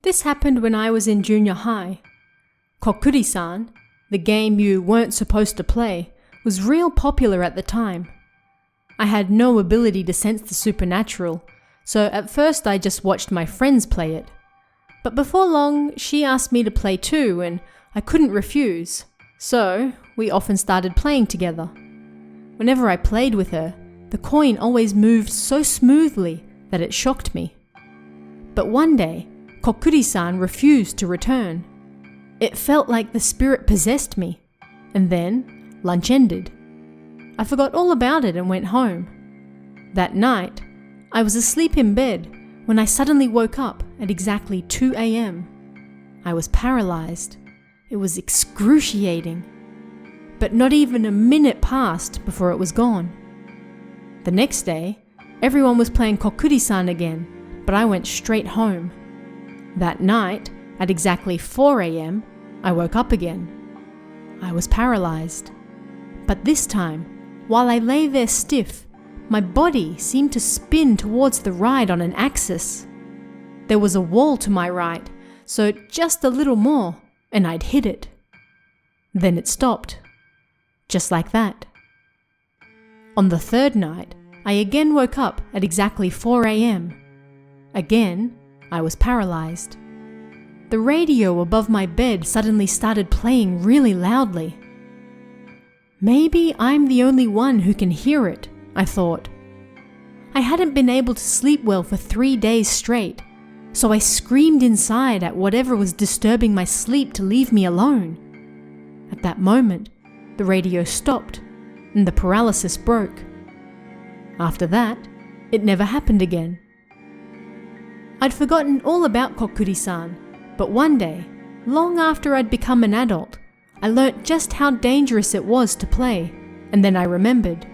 This happened when I was in junior high. Kokuri-san, the game you weren't supposed to play, was real popular at the time. I had no ability to sense the supernatural, so at first I just watched my friends play it. But before long, she asked me to play too, and I couldn't refuse, so we often started playing together. Whenever I played with her, the coin always moved so smoothly that it shocked me. But one day, Kokuri-san refused to return. It felt like the spirit possessed me, and then lunch ended. I forgot all about it and went home. That night, I was asleep in bed when I suddenly woke up at exactly 2 a.m. I was paralyzed. It was excruciating. But not even a minute passed before it was gone. The next day, everyone was playing Kokuri-san again, but I went straight home. That night, at exactly 4 a.m., I woke up again. I was paralyzed. But this time, while I lay there stiff, my body seemed to spin towards the right on an axis. There was a wall to my right, so just a little more, and I'd hit it. Then it stopped. Just like that. On the third night, I again woke up at exactly 4 a.m. Again, I was paralyzed. The radio above my bed suddenly started playing really loudly. Maybe I'm the only one who can hear it, I thought. I hadn't been able to sleep well for 3 days straight, so I screamed inside at whatever was disturbing my sleep to leave me alone. At that moment, the radio stopped and the paralysis broke. After that, it never happened again. I'd forgotten all about Kokuri-san, but one day, long after I'd become an adult, I learnt just how dangerous it was to play, and then I remembered.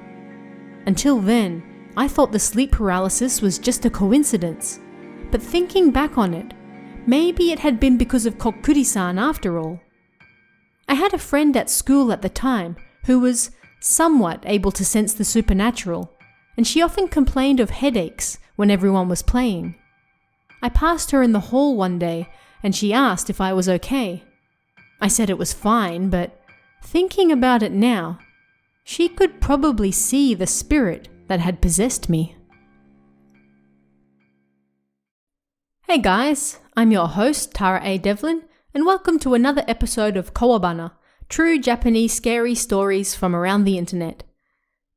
Until then, I thought the sleep paralysis was just a coincidence, but thinking back on it, maybe it had been because of Kokuri-san after all. I had a friend at school at the time who was somewhat able to sense the supernatural, and she often complained of headaches when everyone was playing. I passed her in the hall one day, and she asked if I was okay. I said it was fine, but thinking about it now, she could probably see the spirit that had possessed me. Hey guys, I'm your host Tara A. Devlin, and welcome to another episode of Kowabana, true Japanese scary stories from around the internet.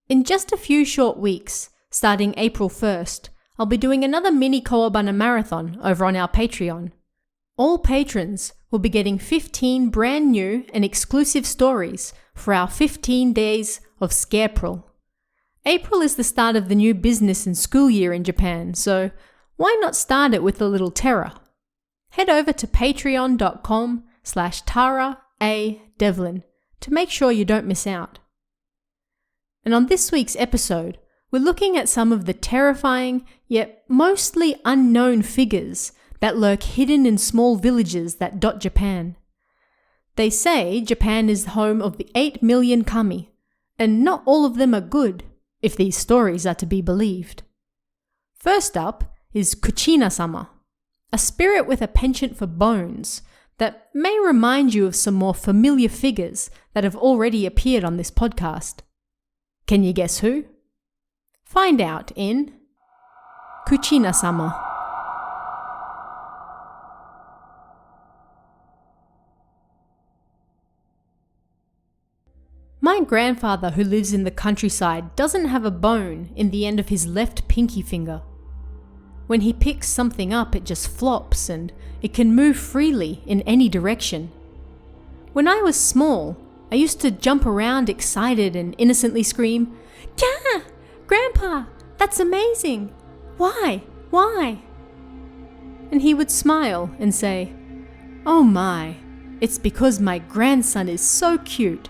In just a few short weeks, starting April 1st, I'll be doing another mini Kowabana marathon over on our Patreon. All patrons will be getting 15 brand new and exclusive stories for our 15 days of Scarepril. April is the start of the new business and school year in Japan, so why not start it with a little terror? Head over to patreon.com/TaraADevlin to make sure you don't miss out. And on this week's episode, we're looking at some of the terrifying, yet mostly unknown figures that lurk hidden in small villages that dot Japan. They say Japan is the home of the 8 million kami, and not all of them are good, if these stories are to be believed. First up is Kuchina-sama, a spirit with a penchant for bones that may remind you of some more familiar figures that have already appeared on this podcast. Can you guess who? Find out in Kuchina-sama. My grandfather, who lives in the countryside, doesn't have a bone in the end of his left pinky finger. When he picks something up, it just flops and it can move freely in any direction. When I was small, I used to jump around excited and innocently scream, "Yeah, Grandpa, that's amazing! Why? Why?" And he would smile and say, "Oh my, it's because my grandson is so cute."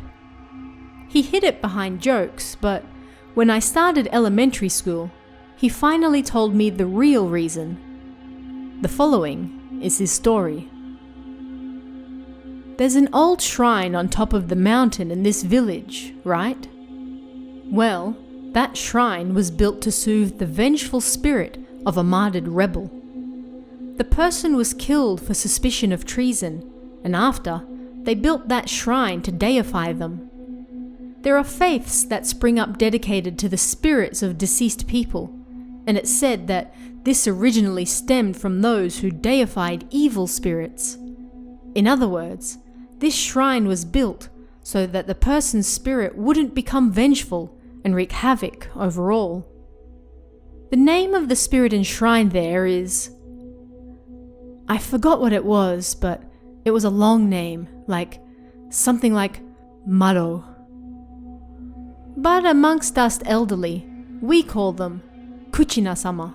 He hid it behind jokes, but when I started elementary school, he finally told me the real reason. The following is his story. There's an old shrine on top of the mountain in this village, right? Well, that shrine was built to soothe the vengeful spirit of a martyred rebel. The person was killed for suspicion of treason, and after, they built that shrine to deify them. There are faiths that spring up dedicated to the spirits of deceased people, and it's said that this originally stemmed from those who deified evil spirits. In other words, this shrine was built so that the person's spirit wouldn't become vengeful and wreak havoc overall. The name of the spirit enshrined there is... I forgot what it was, but it was a long name, something like Maro. But amongst us elderly, we call them Kuchina-sama.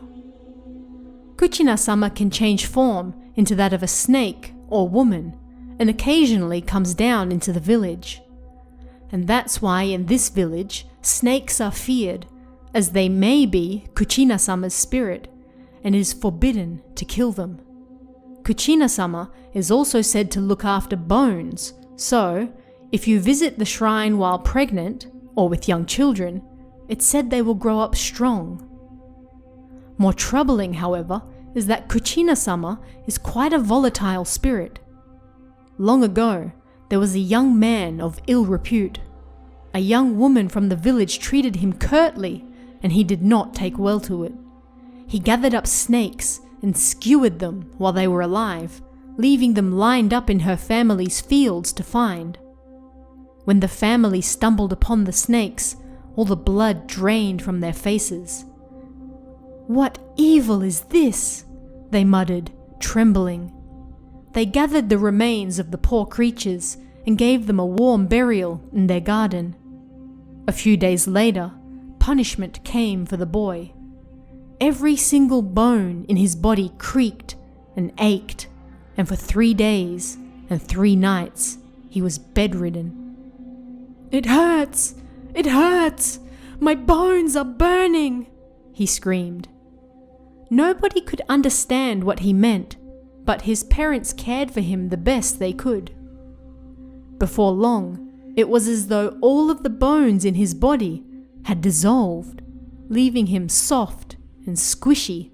Kuchina-sama can change form into that of a snake or woman, and occasionally comes down into the village. And that's why in this village, snakes are feared, as they may be Kuchina-sama's spirit, and it is forbidden to kill them. Kuchina-sama is also said to look after bones, so if you visit the shrine while pregnant, or with young children, it's said they will grow up strong. More troubling, however, is that Kuchina-sama is quite a volatile spirit. Long ago, there was a young man of ill repute. A young woman from the village treated him curtly, and he did not take well to it. He gathered up snakes and skewered them while they were alive, leaving them lined up in her family's fields to find. When the family stumbled upon the snakes, all the blood drained from their faces. "What evil is this?" they muttered, trembling. They gathered the remains of the poor creatures and gave them a warm burial in their garden. A few days later, punishment came for the boy. Every single bone in his body creaked and ached, and for 3 days and 3 nights he was bedridden. "It hurts! It hurts! My bones are burning!" he screamed. Nobody could understand what he meant, but his parents cared for him the best they could. Before long, it was as though all of the bones in his body had dissolved, leaving him soft and squishy,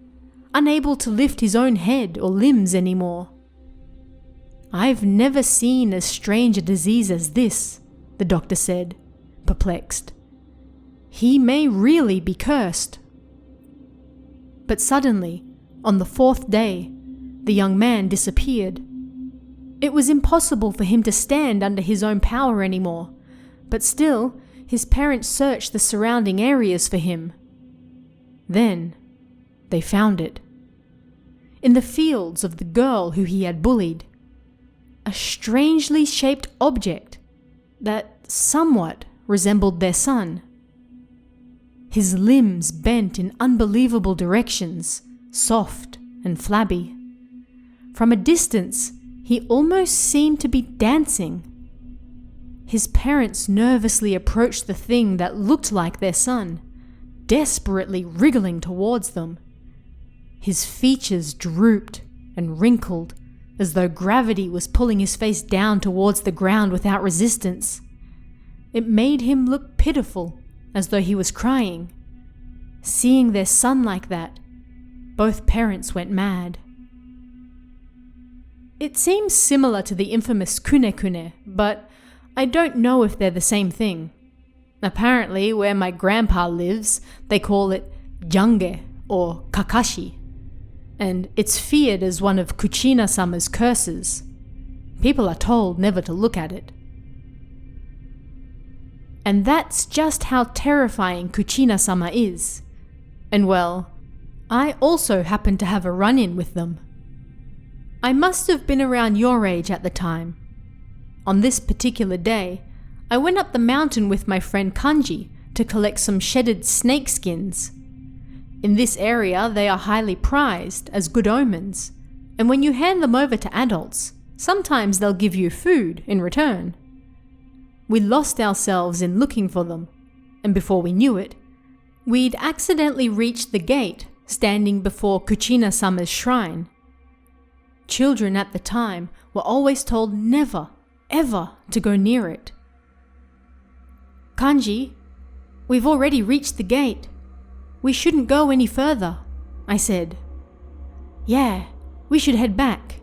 unable to lift his own head or limbs anymore. "I've never seen as strange a disease as this," the doctor said, perplexed. "He may really be cursed." But suddenly, on the 4th day, the young man disappeared. It was impossible for him to stand under his own power anymore, but still, his parents searched the surrounding areas for him. Then, they found it. In the fields of the girl who he had bullied. A strangely shaped object that somewhat resembled their son. His limbs bent in unbelievable directions, soft and flabby. From a distance, he almost seemed to be dancing. His parents nervously approached the thing that looked like their son, desperately wriggling towards them. His features drooped and wrinkled, as though gravity was pulling his face down towards the ground without resistance. It made him look pitiful, as though he was crying. Seeing their son like that, both parents went mad. It seems similar to the infamous kune-kune, but I don't know if they're the same thing. Apparently, where my grandpa lives, they call it jange or kakashi, and it's feared as one of Kuchina-sama's curses. People are told never to look at it. And that's just how terrifying Kuchina-sama is. And well, I also happened to have a run-in with them. I must have been around your age at the time. On this particular day, I went up the mountain with my friend Kanji to collect some shedded snake skins. In this area, they are highly prized as good omens, and when you hand them over to adults, sometimes they'll give you food in return. We lost ourselves in looking for them, and before we knew it, we'd accidentally reached the gate standing before Kuchina-sama's shrine. Children at the time were always told never, ever to go near it. "Kanji, we've already reached the gate. We shouldn't go any further," I said. "Yeah, We should head back."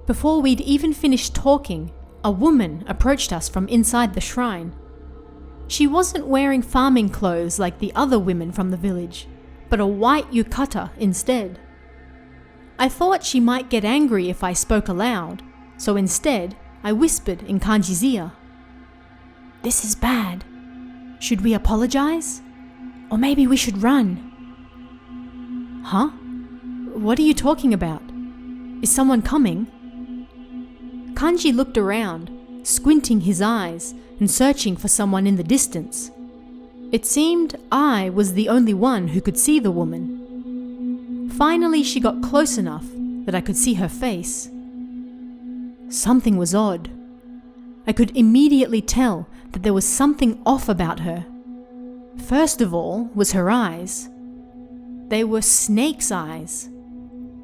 Before we'd even finished talking, a woman approached us from inside the shrine. She wasn't wearing farming clothes like the other women from the village, but a white yukata instead. I thought she might get angry if I spoke aloud, so instead I whispered in Kanji's ear. "This is bad. Should we apologize? Or maybe we should run." "Huh? What are you talking about? Is someone coming?" Kanji looked around, squinting his eyes and searching for someone in the distance. It seemed I was the only one who could see the woman. Finally, she got close enough that I could see her face. Something was odd. I could immediately tell that there was something off about her. First of all was her eyes. They were snake's eyes,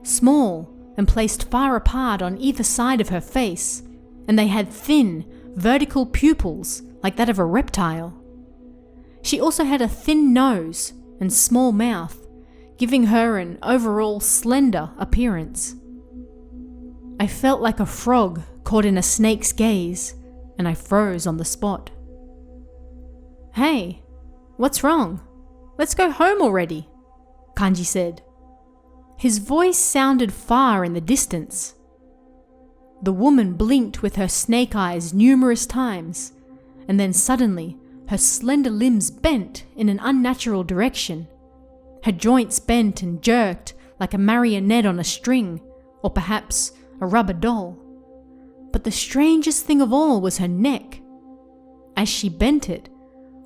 small and placed far apart on either side of her face, and they had thin, vertical pupils like that of a reptile. She also had a thin nose and small mouth, giving her an overall slender appearance. I felt like a frog caught in a snake's gaze, and I froze on the spot. "Hey, what's wrong? Let's go home already," Kanji said. His voice sounded far in the distance. The woman blinked with her snake eyes numerous times, and then suddenly her slender limbs bent in an unnatural direction. Her joints bent and jerked like a marionette on a string, or perhaps a rubber doll. But the strangest thing of all was her neck. As she bent it,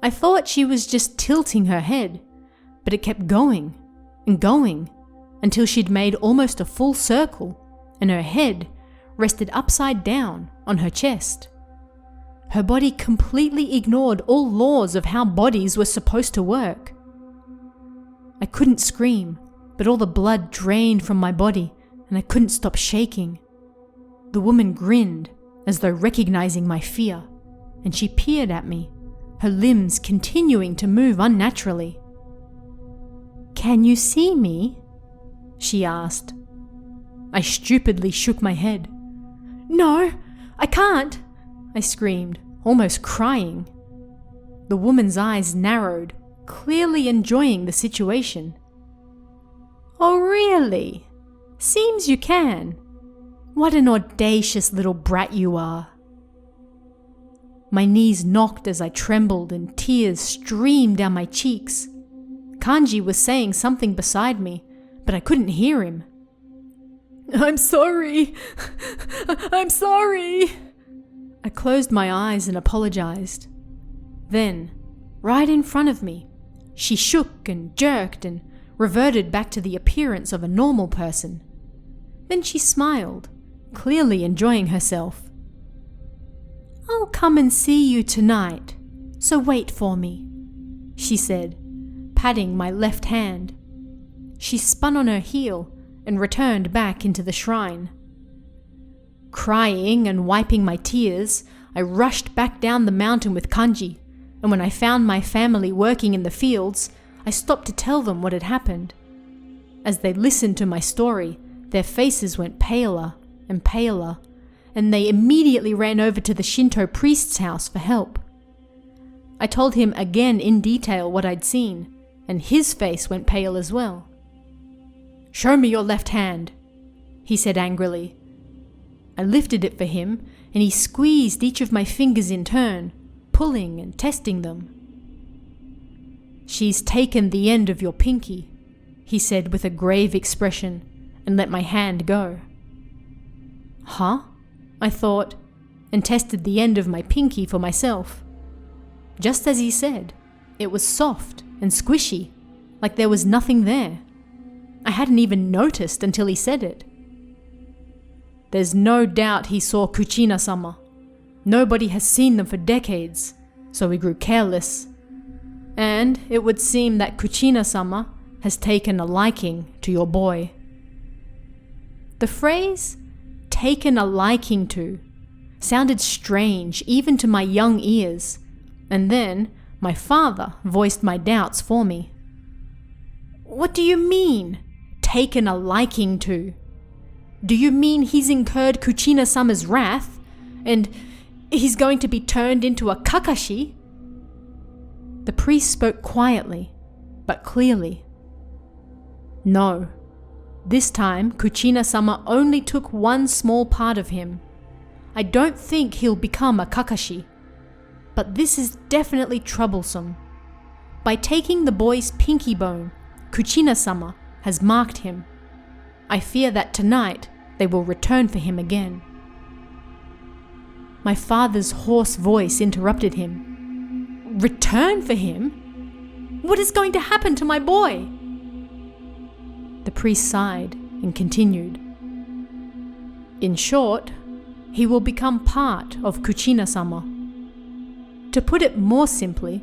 I thought she was just tilting her head, but it kept going and going until she'd made almost a full circle, and her head rested upside down on her chest. Her body completely ignored all laws of how bodies were supposed to work. I couldn't scream, but all the blood drained from my body, and I couldn't stop shaking. The woman grinned, as though recognizing my fear, and she peered at me, her limbs continuing to move unnaturally. "Can you see me?" she asked. I stupidly shook my head. "No, I can't," I screamed, almost crying. The woman's eyes narrowed, clearly enjoying the situation. "Oh, really? Seems you can. What an audacious little brat you are." My knees knocked as I trembled and tears streamed down my cheeks. Kanji was saying something beside me, but I couldn't hear him. "I'm sorry. I'm sorry." I closed my eyes and apologized. Then, right in front of me, she shook and jerked and reverted back to the appearance of a normal person. Then she smiled, clearly enjoying herself. "I'll come and see you tonight, so wait for me," she said, patting my left hand. She spun on her heel and returned back into the shrine. Crying and wiping my tears, I rushed back down the mountain with Kanji, and when I found my family working in the fields, I stopped to tell them what had happened. As they listened to my story, their faces went paler and paler, and they immediately ran over to the Shinto priest's house for help. I told him again in detail what I'd seen, and his face went pale as well. "Show me your left hand," he said angrily. I lifted it for him, and he squeezed each of my fingers in turn, pulling and testing them. "She's taken the end of your pinky," he said with a grave expression, and let my hand go. "Huh?" I thought, and tested the end of my pinky for myself. Just as he said, it was soft and squishy, like there was nothing there. I hadn't even noticed until he said it. There's no doubt he saw Kuchina-sama. Nobody has seen them for decades, so we grew careless. And it would seem that Kuchina-sama has taken a liking to your boy. The phrase, "taken a liking to," sounded strange even to my young ears, and then my father voiced my doubts for me. "What do you mean, taken a liking to?" Do you mean he's incurred Kuchina-sama's wrath, and he's going to be turned into a Kakashi? The priest spoke quietly, but clearly. No. This time, Kuchina-sama only took one small part of him. I don't think he'll become a Kakashi. But this is definitely troublesome. By taking the boy's pinky bone, Kuchina-sama has marked him. I fear that tonight they will return for him again. My father's hoarse voice interrupted him. Return for him? What is going to happen to my boy? The priest sighed and continued. In short, he will become part of Kuchina-sama. To put it more simply,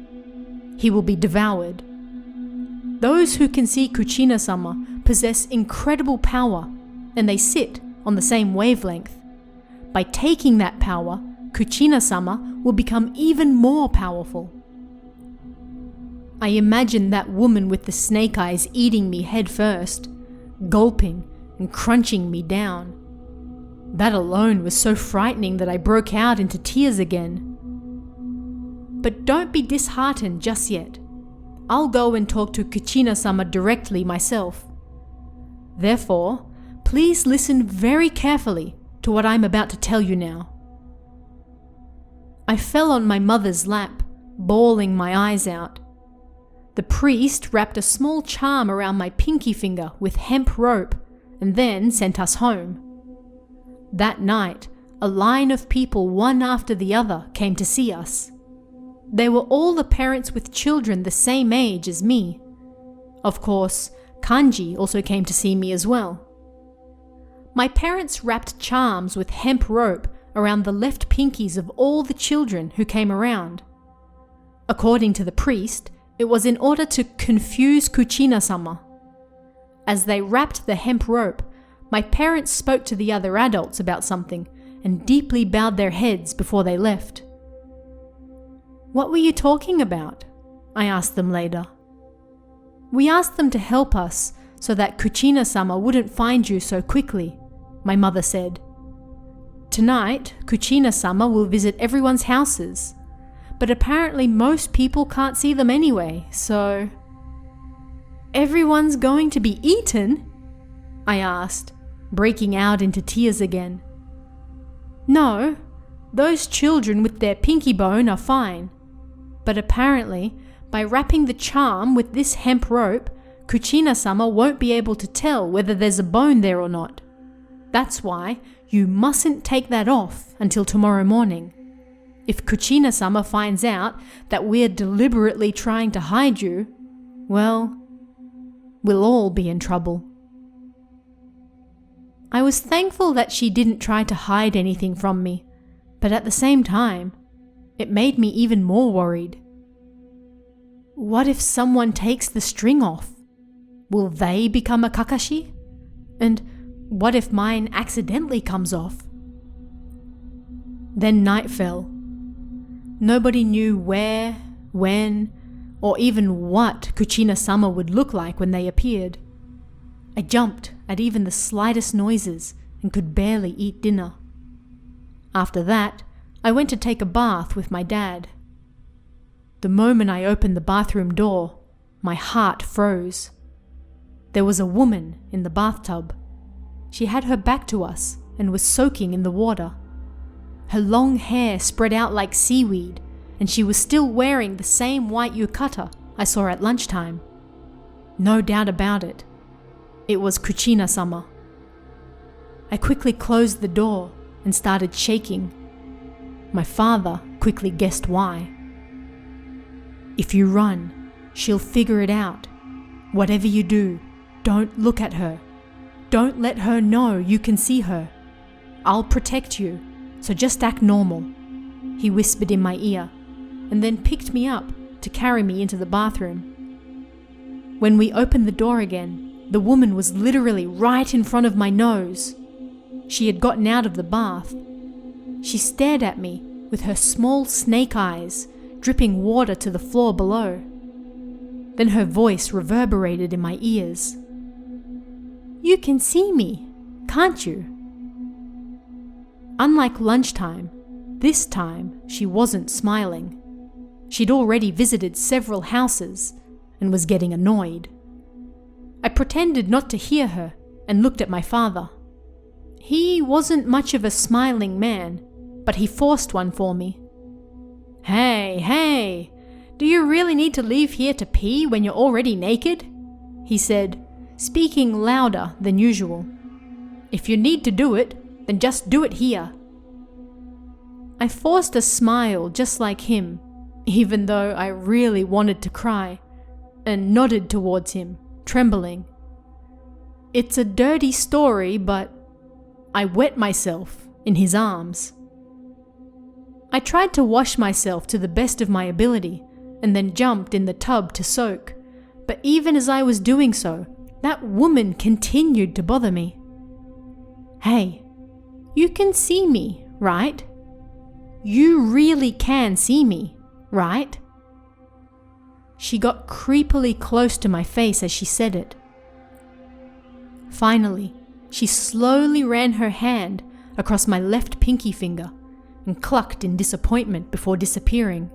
he will be devoured. Those who can see Kuchina-sama possess incredible power, and they sit on the same wavelength. By taking that power, Kuchina-sama will become even more powerful. I imagine that woman with the snake eyes eating me head first, gulping and crunching me down. That alone was so frightening that I broke out into tears again. But don't be disheartened just yet. I'll go and talk to Kuchina-sama directly myself. Therefore, please listen very carefully to what I'm about to tell you now. I fell on my mother's lap, bawling my eyes out. The priest wrapped a small charm around my pinky finger with hemp rope and then sent us home. That night, a line of people, one after the other, came to see us. They were all the parents with children the same age as me. Of course, Kanji also came to see me as well. My parents wrapped charms with hemp rope around the left pinkies of all the children who came around. According to the priest, it was in order to confuse Kuchina-sama. As they wrapped the hemp rope, my parents spoke to the other adults about something and deeply bowed their heads before they left. What were you talking about? I asked them later. We asked them to help us so that Kuchina-sama wouldn't find you so quickly, my mother said. Tonight, Kuchina-sama will visit everyone's houses, but apparently most people can't see them anyway, so... Everyone's going to be eaten? I asked, breaking out into tears again. No, those children with their pinky bone are fine. But apparently, by wrapping the charm with this hemp rope, Kuchina-sama won't be able to tell whether there's a bone there or not. That's why you mustn't take that off until tomorrow morning. If Kuchina-sama finds out that we're deliberately trying to hide you, well, we'll all be in trouble. I was thankful that she didn't try to hide anything from me, but at the same time, it made me even more worried. What if someone takes the string off? Will they become a Kakashi? And what if mine accidentally comes off? Then night fell. Nobody knew where, when, or even what Kuchina-sama would look like when they appeared. I jumped at even the slightest noises and could barely eat dinner. After that, I went to take a bath with my dad. The moment I opened the bathroom door, my heart froze. There was a woman in the bathtub. She had her back to us and was soaking in the water. Her long hair spread out like seaweed, and she was still wearing the same white yukata I saw at lunchtime. No doubt about it. It was Kuchina-sama. I quickly closed the door and started shaking. My father quickly guessed why. If you run, she'll figure it out. Whatever you do, don't look at her. Don't let her know you can see her. I'll protect you, so just act normal, he whispered in my ear, and then picked me up to carry me into the bathroom. When we opened the door again, the woman was literally right in front of my nose. She had gotten out of the bath. She stared at me with her small snake eyes, dripping water to the floor below. Then her voice reverberated in my ears. You can see me, can't you?" Unlike lunchtime, this time she wasn't smiling. She'd already visited several houses and was getting annoyed. I pretended not to hear her and looked at my father. He wasn't much of a smiling man, but he forced one for me. Hey, do you really need to leave here to pee when you're already naked?" he said, speaking louder than usual. "If you need to do it, then just do it here." I forced a smile just like him, even though I really wanted to cry, and nodded towards him, trembling. It's a dirty story, but I wet myself in his arms. I tried to wash myself to the best of my ability and then jumped in the tub to soak, but even as I was doing so, that woman continued to bother me. "Hey, you can see me, right? You really can see me, right?" She got creepily close to my face as she said it. Finally, she slowly ran her hand across my left pinky finger and clucked in disappointment before disappearing.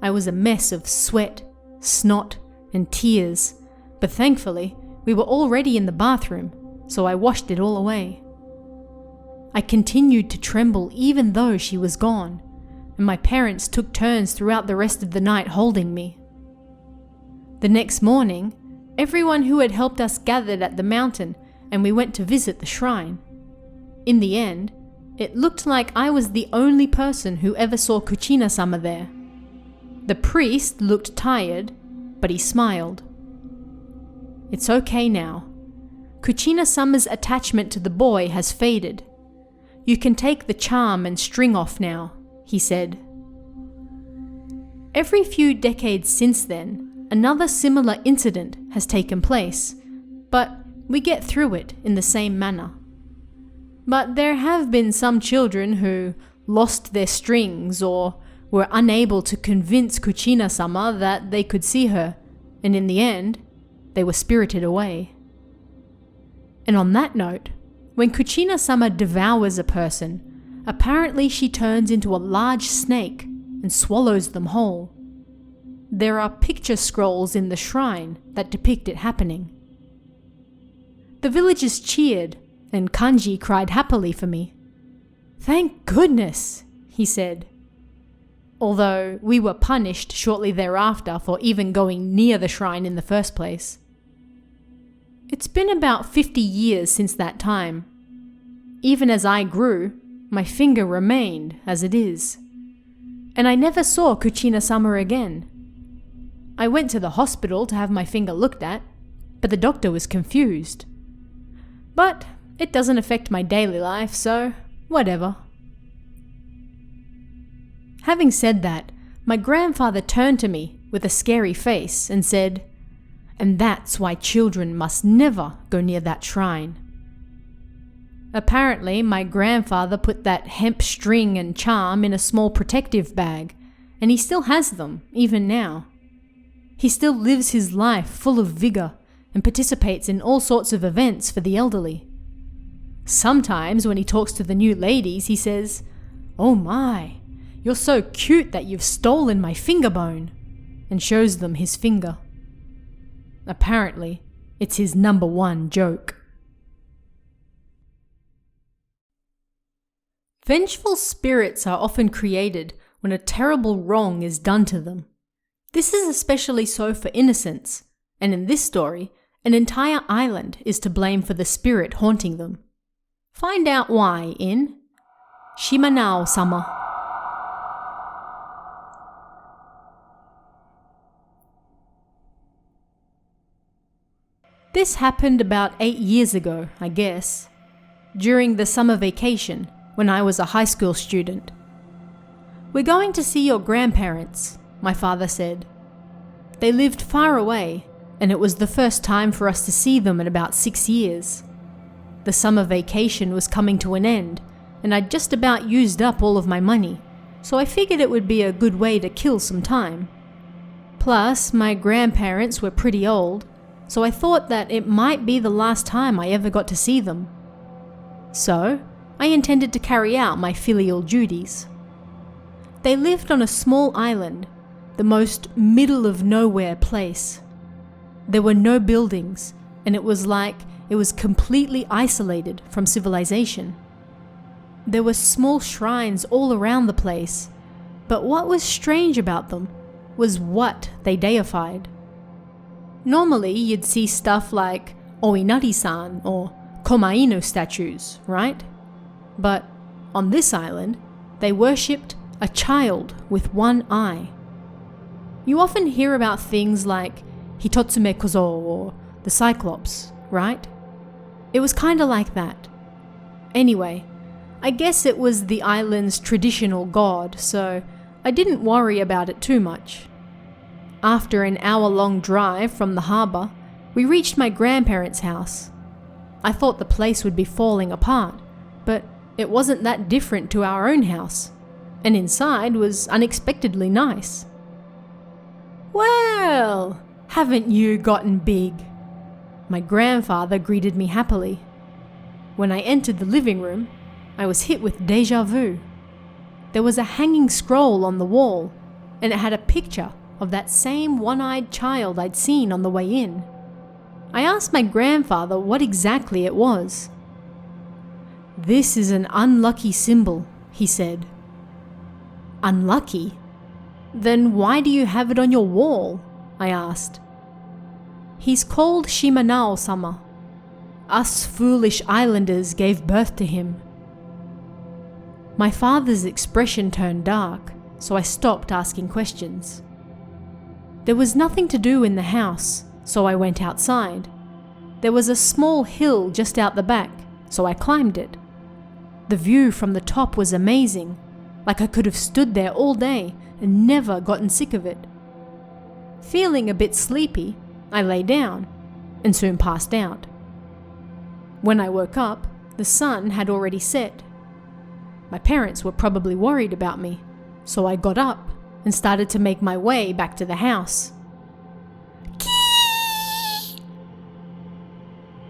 I was a mess of sweat, snot, and tears, but thankfully we were already in the bathroom, so I washed it all away. I continued to tremble even though she was gone, and my parents took turns throughout the rest of the night holding me. The next morning, everyone who had helped us gathered at the mountain and we went to visit the shrine. In the end, it looked like I was the only person who ever saw Kuchina-sama there. The priest looked tired, but he smiled. "It's okay now. Kuchina-sama's attachment to the boy has faded. You can take the charm and string off now," he said. Every few decades since then, another similar incident has taken place, but we get through it in the same manner. But there have been some children who lost their strings or were unable to convince Kuchina-sama that they could see her, and in the end, they were spirited away. And on that note, when Kuchina-sama devours a person, apparently she turns into a large snake and swallows them whole. There are picture scrolls in the shrine that depict it happening. The villagers cheered, and Kanji cried happily for me. "Thank goodness," he said. Although we were punished shortly thereafter for even going near the shrine in the first place. It's been about 50 years since that time. Even as I grew, my finger remained as it is. And I never saw Kuchina-sama again. I went to the hospital to have my finger looked at, but the doctor was confused. But it doesn't affect my daily life, so whatever. Having said that, my grandfather turned to me with a scary face and said, "And that's why children must never go near that shrine." Apparently, my grandfather put that hemp string and charm in a small protective bag, and he still has them, even now. He still lives his life full of vigor and participates in all sorts of events for the elderly. Sometimes when he talks to the new ladies, he says, "Oh my, you're so cute that you've stolen my finger bone," and shows them his finger. Apparently, it's his #1 joke. Vengeful spirits are often created when a terrible wrong is done to them. This is especially so for innocents, and in this story, an entire island is to blame for the spirit haunting them. Find out why in Shimanao-sama. This happened about 8 years ago, I guess, during the summer vacation when I was a high school student. "We're going to see your grandparents," my father said. They lived far away, and it was the first time for us to see them in about 6 years. The summer vacation was coming to an end, and I'd just about used up all of my money, so I figured it would be a good way to kill some time. Plus, my grandparents were pretty old, so I thought that it might be the last time I ever got to see them. So, I intended to carry out my filial duties. They lived on a small island, the most middle-of-nowhere place. There were no buildings, and it was like it was completely isolated from civilization. There were small shrines all around the place, but what was strange about them was what they deified. Normally, you'd see stuff like Oinari-san or Komainu statues, right? But on this island, they worshipped a child with one eye. You often hear about things like Hitotsume Kozo or the Cyclops, right? It was kinda like that. Anyway, I guess it was the island's traditional god, so I didn't worry about it too much. After an hour-long drive from the harbour, we reached my grandparents' house. I thought the place would be falling apart, but it wasn't that different to our own house, and inside was unexpectedly nice. "Well, haven't you gotten big?" My grandfather greeted me happily. When I entered the living room, I was hit with déjà vu. There was a hanging scroll on the wall, and it had a picture of that same one-eyed child I'd seen on the way in. I asked my grandfather what exactly it was. "This is an unlucky symbol," he said. "Unlucky? Then why do you have it on your wall?" I asked. "He's called Shimanao-sama. Us foolish islanders gave birth to him." My father's expression turned dark, so I stopped asking questions. There was nothing to do in the house, so I went outside. There was a small hill just out the back, so I climbed it. The view from the top was amazing, like I could have stood there all day and never gotten sick of it. Feeling a bit sleepy, I lay down and soon passed out. When I woke up, the sun had already set. My parents were probably worried about me, so I got up and started to make my way back to the house.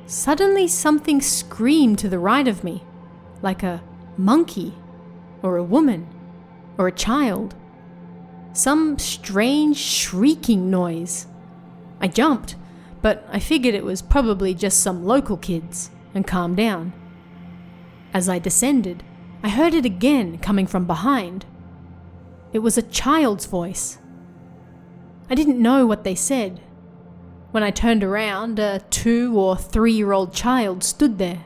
Suddenly something screamed to the right of me, like a monkey, or a woman, or a child. Some strange shrieking noise. I jumped, but I figured it was probably just some local kids, and calmed down. As I descended, I heard it again coming from behind. It was a child's voice. I didn't know what they said. When I turned around, a 2 or 3-year-old child stood there.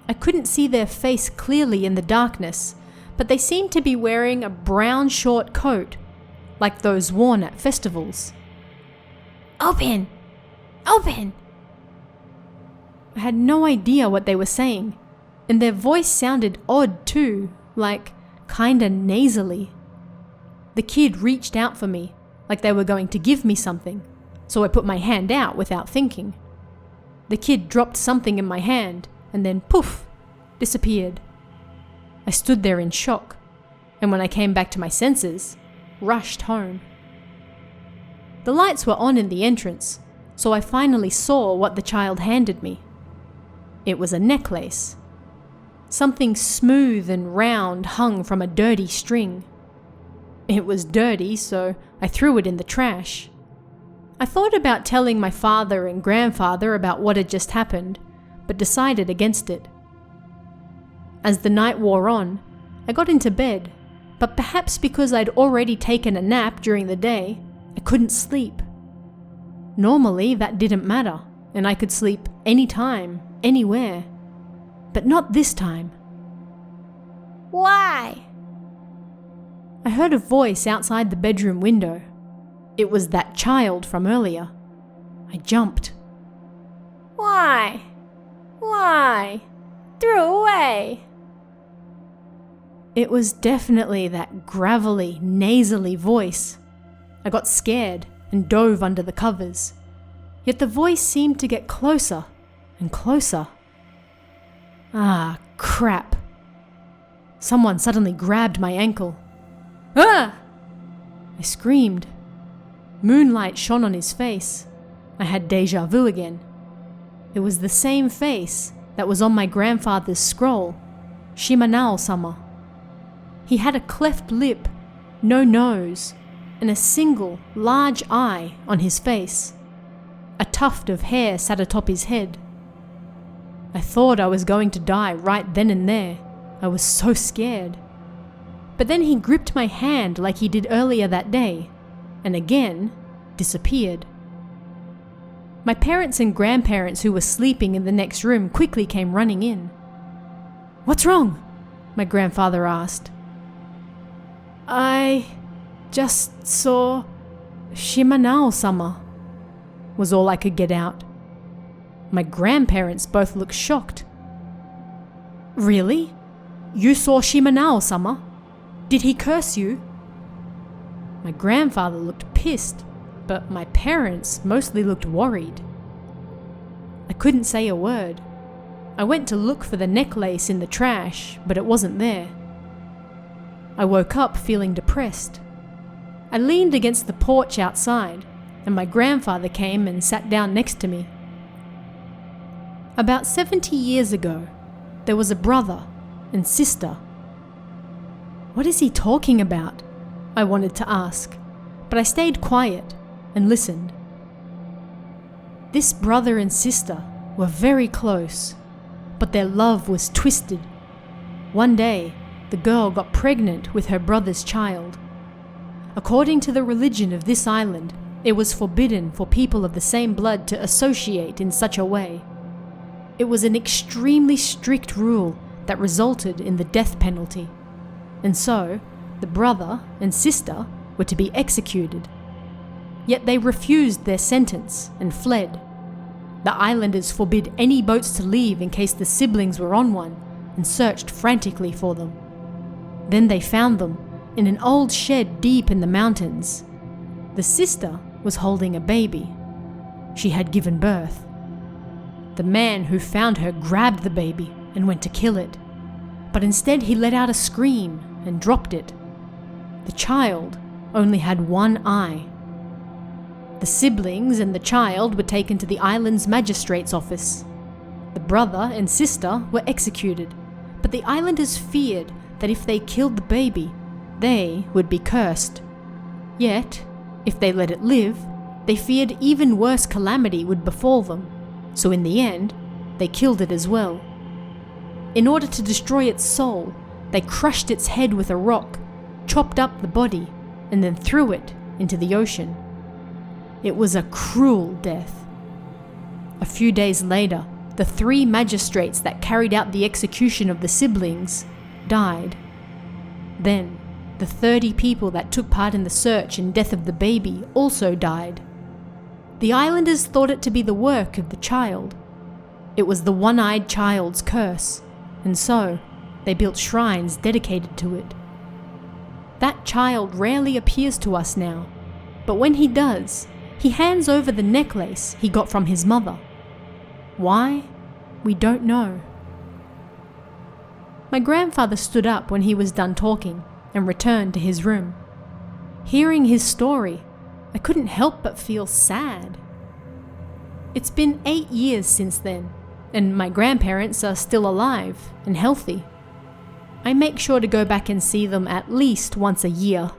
I couldn't see their face clearly in the darkness, but they seemed to be wearing a brown short coat, like those worn at festivals. "Open! Open!" I had no idea what they were saying, and their voice sounded odd too, like kinda nasally. The kid reached out for me, like they were going to give me something, so I put my hand out without thinking. The kid dropped something in my hand, and then poof, disappeared. I stood there in shock, and when I came back to my senses, rushed home. The lights were on in the entrance, so I finally saw what the child handed me. It was a necklace. Something smooth and round hung from a dirty string. It was dirty, so I threw it in the trash. I thought about telling my father and grandfather about what had just happened, but decided against it. As the night wore on, I got into bed, but perhaps because I'd already taken a nap during the day, I couldn't sleep. Normally, that didn't matter, and I could sleep anytime, anywhere. But not this time. "Why?" I heard a voice outside the bedroom window. It was that child from earlier. I jumped. "Why? Why? Throw away!" It was definitely that gravelly, nasally voice. I got scared and dove under the covers. Yet the voice seemed to get closer and closer. Ah, crap. Someone suddenly grabbed my ankle. "Ah!" I screamed. Moonlight shone on his face. I had déjà vu again. It was the same face, that was on my grandfather's scroll, Shimanao-sama. He had a cleft lip, no nose, and a single large eye on his face. A tuft of hair sat atop his head. I thought I was going to die right then and there. I was so scared. But then he gripped my hand like he did earlier that day, and again disappeared. My parents and grandparents who were sleeping in the next room quickly came running in. "What's wrong?" my grandfather asked. "I just saw Shimanao-sama," was all I could get out. My grandparents both looked shocked. "Really? You saw Shimanao-sama? Did he curse you?" My grandfather looked pissed, but my parents mostly looked worried. I couldn't say a word. I went to look for the necklace in the trash, but it wasn't there. I woke up feeling depressed. I leaned against the porch outside, and my grandfather came and sat down next to me. About 70 years ago, there was a brother and sister. "What is he talking about?" I wanted to ask, but I stayed quiet and listened. This brother and sister were very close, but their love was twisted. One day, the girl got pregnant with her brother's child. According to the religion of this island, it was forbidden for people of the same blood to associate in such a way. It was an extremely strict rule that resulted in the death penalty, and so the brother and sister were to be executed. Yet they refused their sentence and fled. The islanders forbid any boats to leave in case the siblings were on one, and searched frantically for them. Then they found them in an old shed deep in the mountains. The sister was holding a baby. She had given birth. The man who found her grabbed the baby and went to kill it, but instead he let out a scream and dropped it. The child only had one eye. The siblings and the child were taken to the island's magistrate's office. The brother and sister were executed, but the islanders feared that if they killed the baby, they would be cursed. Yet, if they let it live, they feared even worse calamity would befall them, so in the end, they killed it as well. In order to destroy its soul, they crushed its head with a rock, chopped up the body, and then threw it into the ocean. It was a cruel death. A few days later, the 3 magistrates that carried out the execution of the siblings died. Then, the 30 people that took part in the search and death of the baby also died. The islanders thought it to be the work of the child. It was the one-eyed child's curse, and so they built shrines dedicated to it. That child rarely appears to us now, but when he does, he hands over the necklace he got from his mother. Why? We don't know. My grandfather stood up when he was done talking and returned to his room. Hearing his story, I couldn't help but feel sad. It's been 8 years since then, and my grandparents are still alive and healthy. I make sure to go back and see them at least once a year.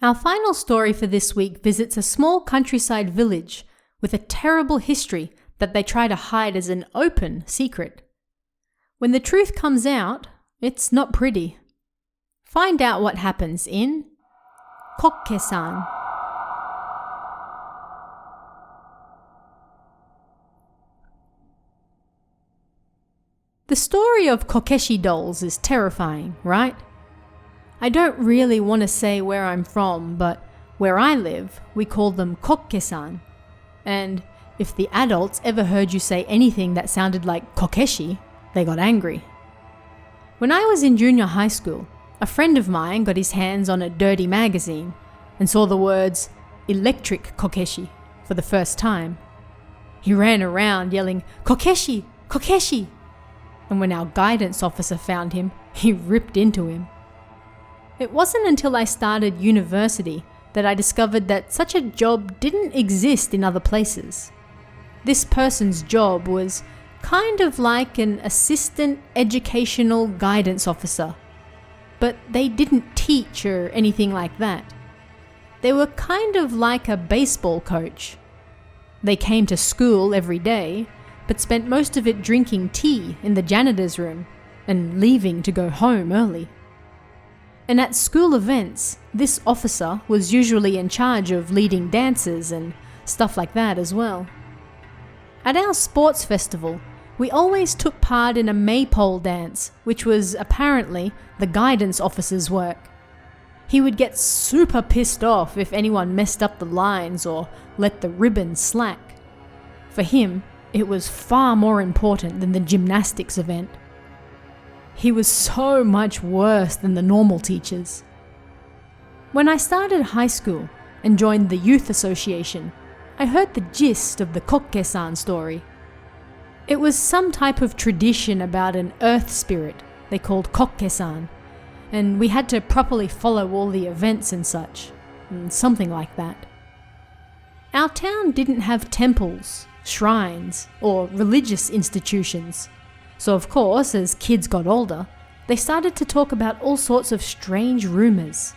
Our final story for this week visits a small countryside village with a terrible history that they try to hide as an open secret. When the truth comes out, it's not pretty. Find out what happens in Kokke-san. The story of Kokeshi dolls is terrifying, right? I don't really want to say where I'm from, but where I live, we call them Kokke-san. And if the adults ever heard you say anything that sounded like Kokeshi, they got angry. When I was in junior high school, a friend of mine got his hands on a dirty magazine and saw the words electric Kokeshi for the first time. He ran around yelling, "Kokeshi! Kokeshi!" And when our guidance officer found him, he ripped into him. It wasn't until I started university that I discovered that such a job didn't exist in other places. This person's job was kind of like an assistant educational guidance officer. But they didn't teach or anything like that. They were kind of like a baseball coach. They came to school every day, but spent most of it drinking tea in the janitor's room and leaving to go home early. And at school events, this officer was usually in charge of leading dances and stuff like that as well. At our sports festival, we always took part in a maypole dance, which was apparently the guidance officer's work. He would get super pissed off if anyone messed up the lines or let the ribbon slack. For him, it was far more important than the gymnastics event. He was so much worse than the normal teachers. When I started high school and joined the youth association, I heard the gist of the Kokke-san story. It was some type of tradition about an earth spirit they called Kokke-san, and we had to properly follow all the events and such, and something like that. Our town didn't have temples, shrines, or religious institutions, so of course, as kids got older, they started to talk about all sorts of strange rumours.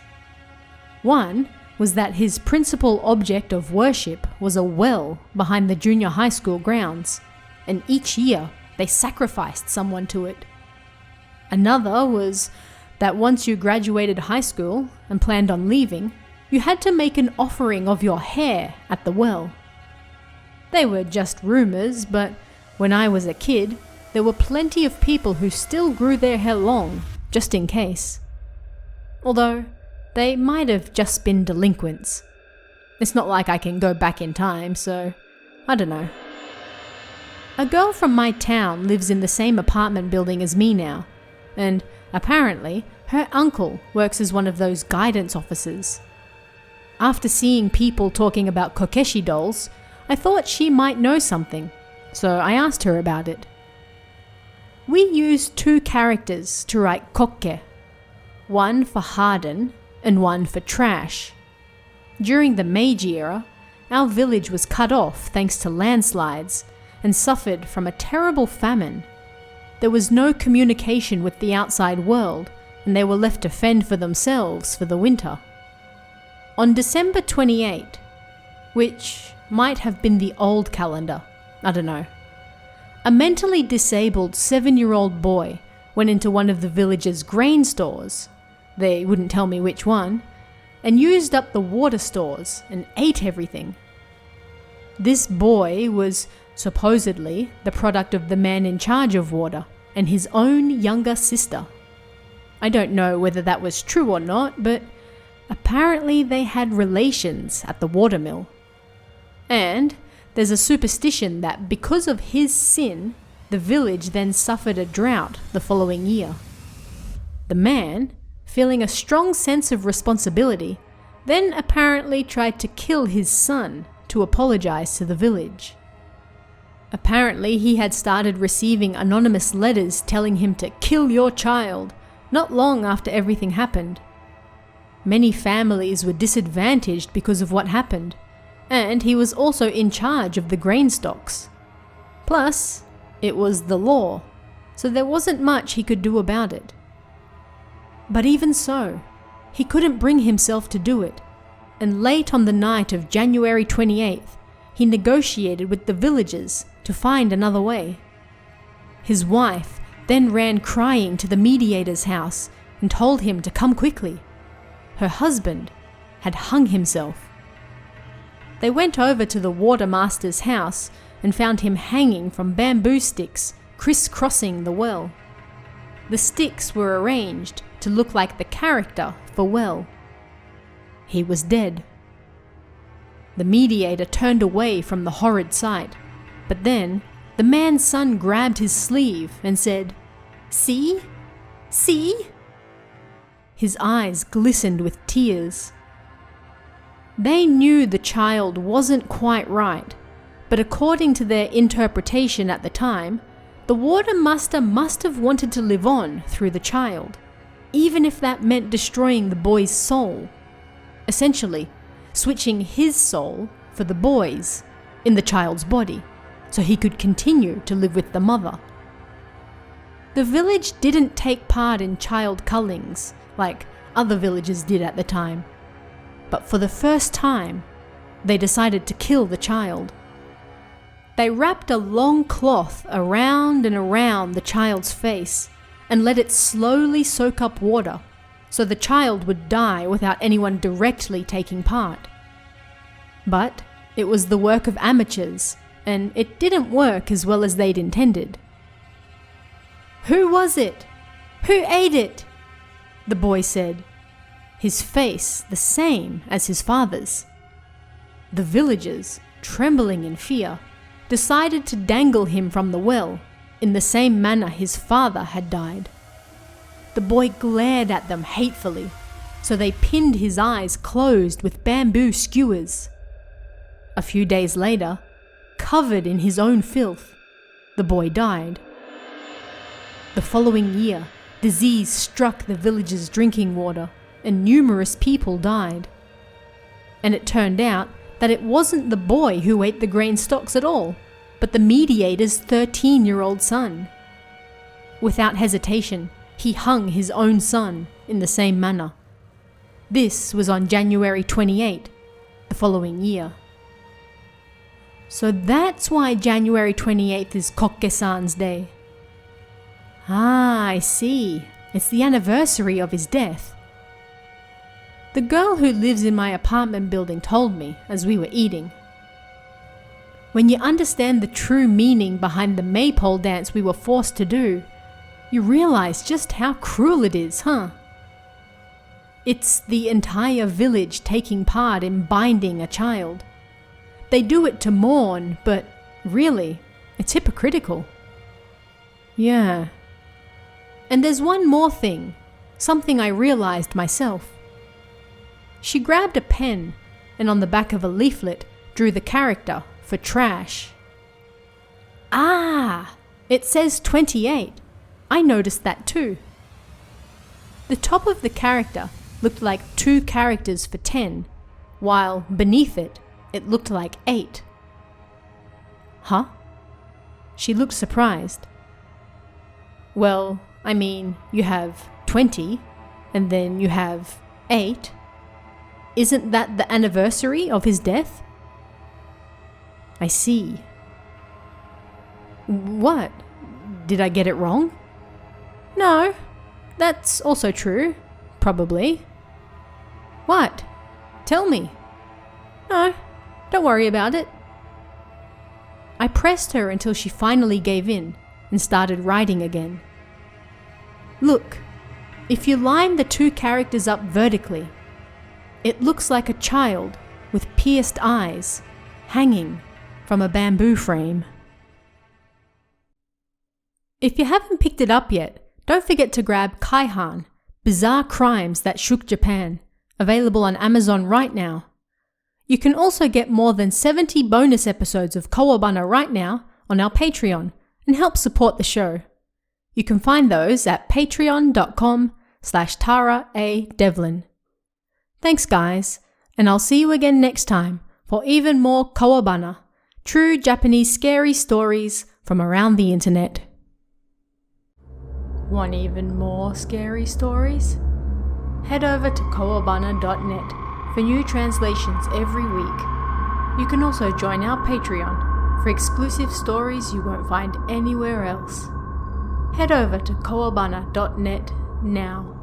One was that his principal object of worship was a well behind the junior high school grounds, and each year they sacrificed someone to it. Another was that once you graduated high school and planned on leaving, you had to make an offering of your hair at the well. They were just rumours, but when I was a kid, there were plenty of people who still grew their hair long, just in case. Although, they might have just been delinquents. It's not like I can go back in time, so I don't know. A girl from my town lives in the same apartment building as me now, and apparently her uncle works as one of those guidance officers. After seeing people talking about kokeshi dolls, I thought she might know something, so I asked her about it. We used 2 characters to write kokke, one for harden and one for trash. During the Meiji era, our village was cut off thanks to landslides and suffered from a terrible famine. There was no communication with the outside world, and they were left to fend for themselves for the winter. On December 28, which might have been the old calendar, I don't know, a mentally disabled 7-year-old boy went into one of the village's grain stores, they wouldn't tell me which one, and used up the water stores and ate everything. This boy was supposedly the product of the man in charge of water and his own younger sister. I don't know whether that was true or not, but apparently they had relations at the watermill. And there's a superstition that because of his sin, the village then suffered a drought the following year. The man, feeling a strong sense of responsibility, then apparently tried to kill his son to apologize to the village. Apparently he had started receiving anonymous letters telling him to kill your child, not long after everything happened. Many families were disadvantaged because of what happened, and he was also in charge of the grain stocks. Plus, it was the law, so there wasn't much he could do about it. But even so, he couldn't bring himself to do it, and late on the night of January 28th, he negotiated with the villagers to find another way. His wife then ran crying to the mediator's house and told him to come quickly. Her husband had hung himself. They went over to the watermaster's house and found him hanging from bamboo sticks, crisscrossing the well. The sticks were arranged to look like the character for well. He was dead. The mediator turned away from the horrid sight, but then the man's son grabbed his sleeve and said, "See? See?" His eyes glistened with tears. They knew the child wasn't quite right, but according to their interpretation at the time, the watermaster must have wanted to live on through the child, even if that meant destroying the boy's soul. Essentially, switching his soul for the boy's in the child's body, so he could continue to live with the mother. The village didn't take part in child cullings like other villages did at the time, but for the first time, they decided to kill the child. They wrapped a long cloth around and around the child's face and let it slowly soak up water so the child would die without anyone directly taking part. But it was the work of amateurs, and it didn't work as well as they'd intended. "Who was it? Who ate it?" the boy said, his face the same as his father's. The villagers, trembling in fear, decided to dangle him from the well in the same manner his father had died. The boy glared at them hatefully, so they pinned his eyes closed with bamboo skewers. A few days later, covered in his own filth, the boy died. The following year, disease struck the village's drinking water, and numerous people died. And it turned out that it wasn't the boy who ate the grain stalks at all, but the mediator's 13-year-old son. Without hesitation, he hung his own son in the same manner. This was on January 28, the following year. So that's why January 28th is Kokke-san's day. Ah, I see. It's the anniversary of his death. The girl who lives in my apartment building told me as we were eating. When you understand the true meaning behind the maypole dance we were forced to do, you realize just how cruel it is, huh? It's the entire village taking part in binding a child. They do it to mourn, but really, it's hypocritical. Yeah. And there's one more thing, something I realized myself. She grabbed a pen and on the back of a leaflet drew the character for trash. Ah, it says 28. I noticed that too. The top of the character looked like 2 characters for 10, while beneath it, it looked like 8. Huh? She looked surprised. Well, I mean, you have 20, and then you have 8. Isn't that the anniversary of his death? I see. What? Did I get it wrong? No, that's also true. Probably. What? Tell me. No, don't worry about it. I pressed her until she finally gave in and started writing again. Look, if you line the 2 characters up vertically, it looks like a child with pierced eyes hanging from a bamboo frame. If you haven't picked it up yet, don't forget to grab Kaihan, Bizarre Crimes That Shook Japan, available on Amazon right now. You can also get more than 70 bonus episodes of Kowabana right now on our Patreon and help support the show. You can find those at patreon.com/Tara A. Devlin. Thanks guys, and I'll see you again next time for even more Kowabana, true Japanese scary stories from around the internet. Want even more scary stories? Head over to kowabana.net for new translations every week. You can also join our Patreon for exclusive stories you won't find anywhere else. Head over to kowabana.net now.